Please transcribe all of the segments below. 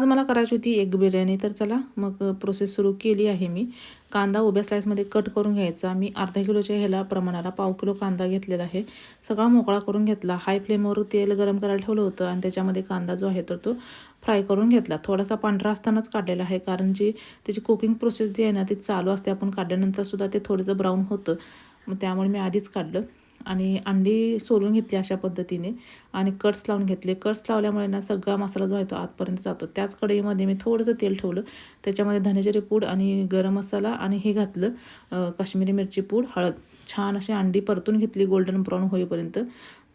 आज मला करायची होती एग बिर्याणी, तर चला मग प्रोसेस सुरू केली आहे मी. कांदा उभ्या स्लाईसमध्ये कट करून घ्यायचा. मी अर्धा किलोच्या ह्याला प्रमाणाला पाव किलो कांदा घेतलेला आहे. सगळा मोकळा करून घेतला. हाय फ्लेमवर तेल गरम करायला ठेवलं होतं आणि त्याच्यामध्ये कांदा जो आहे तर तो फ्राय करून घेतला. थोडासा पांढरा असतानाच काढलेला आहे, कारण जी त्याची कुकिंग प्रोसेस जी आहे ना ती चालू असते. आपण काढल्यानंतरसुद्धा ते थोडंसं ब्राऊन होतं, मग त्यामुळे मी आधीच काढलं. आणि अंडी सोलून घेतली अशा पद्धतीने आणि कट्स लावून घेतले. कट्स लावल्यामुळे ना सगळा मसाला जो आहे तो आतपर्यंत जातो. त्याच कढईमध्ये मी थोडंसं तेल ठेवलं, त्याच्यामध्ये धनेजिरे पूड आणि गरम मसाला आणि हे घातलं काश्मीरी मिरची पूड, हळद. छान अशी अंडी परतून घेतली गोल्डन ब्राऊन होईपर्यंत.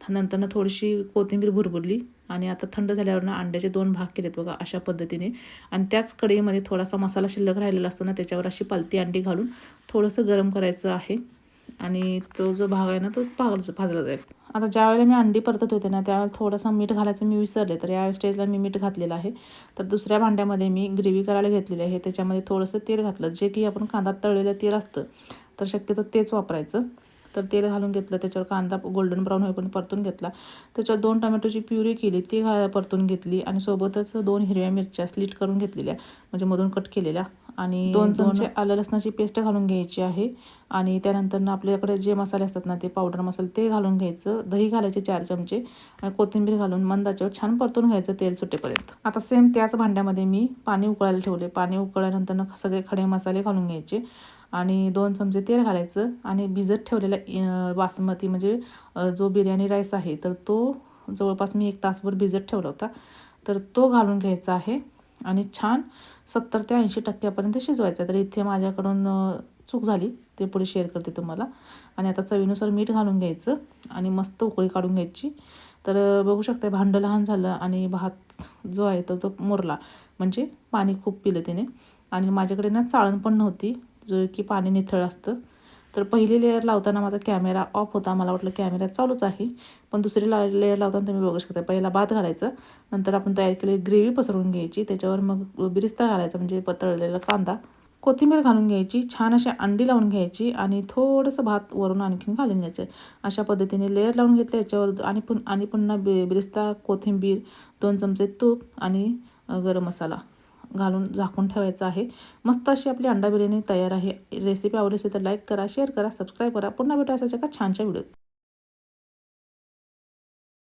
नंतरनं थोडीशी कोथिंबीर भुरभुरली आणि आता थंड झाल्यावर ना अंड्याचे 2 भाग केलेत बघा अशा पद्धतीने. आणि त्याच कढईमध्ये थोडासा मसाला शिल्लक राहिलेला असतो ना, त्याच्यावर अशी पालती अंडी घालून थोडंसं गरम करायचं आहे आणि तो जो भाग आहे ना तो भाजला जाईल. आता ज्यावेळेला मी अंडी परतत होते ना त्यावेळेला थोडंसं मीठ घालायचं मी विसरले, तर या स्टेजला मी मीठ घातलेलं आहे. तर दुसऱ्या भांड्यामध्ये मी ग्रेव्ही करायला घेतलेली आहे. त्याच्यामध्ये थोडंसं तेल घातलं, जे की आपण कांदा तळलेलं तेल असतं तर शक्यतो तेच वापरायचं. तर तेल घालून घेतलं, त्याच्यावर कांदा गोल्डन ब्राऊन होईपर्यंत परतून घेतला. त्याच्यावर 2 टोमॅटोची प्युरी केली, ती परतून घेतली आणि सोबतच 2 हिरव्या मिरच्या स्लिट करून घेतलेल्या, म्हणजे मधून कट केलेल्या. आणि 2 चमचे आलं लसणाची पेस्ट घालून घ्यायची आहे. आणि त्यानंतर आपल्याकडे जे मसाले असतात ना ते पावडर मसाले ते घालून घ्यायचं. दही घालायचे 4 चमचे आणि कोथिंबीर घालून मंद आचेवर छान परतून घ्यायचं तेल सुटेपर्यंत. आता सेम त्याच भांड्यामध्ये मी पाणी उकळायला ठेवले. पाणी उकळल्यानंतर सगळे खडे मसाले घालून घ्यायचे आणि 2 चमचे तेल घालायचं आणि भिजत ठेवलेला बासमती म्हणजे जो बिर्याणी राईस आहे तर तो जवळपास मी 1 तासभर भिजत ठेवला होता, तर तो घालून घ्यायचा आहे आणि छान 70 ते 80% शिजवायचा. तर इथे माझ्याकडून चूक झाली, ते पुढे शेअर करते तुम्हाला. आणि आता चवीनुसार मीठ घालून घ्यायचं आणि मस्त उकळी काढून घ्यायची. तर बघू शकता भांडं लहान झालं आणि भात जो आहे तो मुरला, म्हणजे पाणी खूप पिलं त्याने. आणि माझ्याकडे ना चाळण पण नव्हती, जो की पाणी निथळ असतं. तर पहिली लेअर लावताना माझा कॅमेरा ऑफ होता, मला वाटलं कॅमेरा चालूच आहे, पण दुसरी लेअर लावताना तुम्ही बघू शकता. पहिला भात घालायचं, नंतर आपण तयार केलेली ग्रेव्ही पसरवून घ्यायची, त्याच्यावर मग बिरिस्ता घालायचा म्हणजे तळलेला कांदा, कोथिंबीर घालून घ्यायची, छान अशी अंडी लावून घ्यायची आणि थोडंसं भात वरून आणखीन घालून घ्यायचं. अशा पद्धतीने लेअर लावून घेतलं. याच्यावर आणि पुन्हा बिरिस्ता, कोथिंबीर, 2 चमचे तूप आणि गरम मसाला घालून झाकून ठेवायचं आहे. मस्त अशी आपली अंडा बिर्याणी तयार आहे. रेसिपी आवडली असेल तर लाईक करा, शेअर करा, सबस्क्राईब करा. पुन्हा भेटू असायच्या का छानशा व्हिडिओ.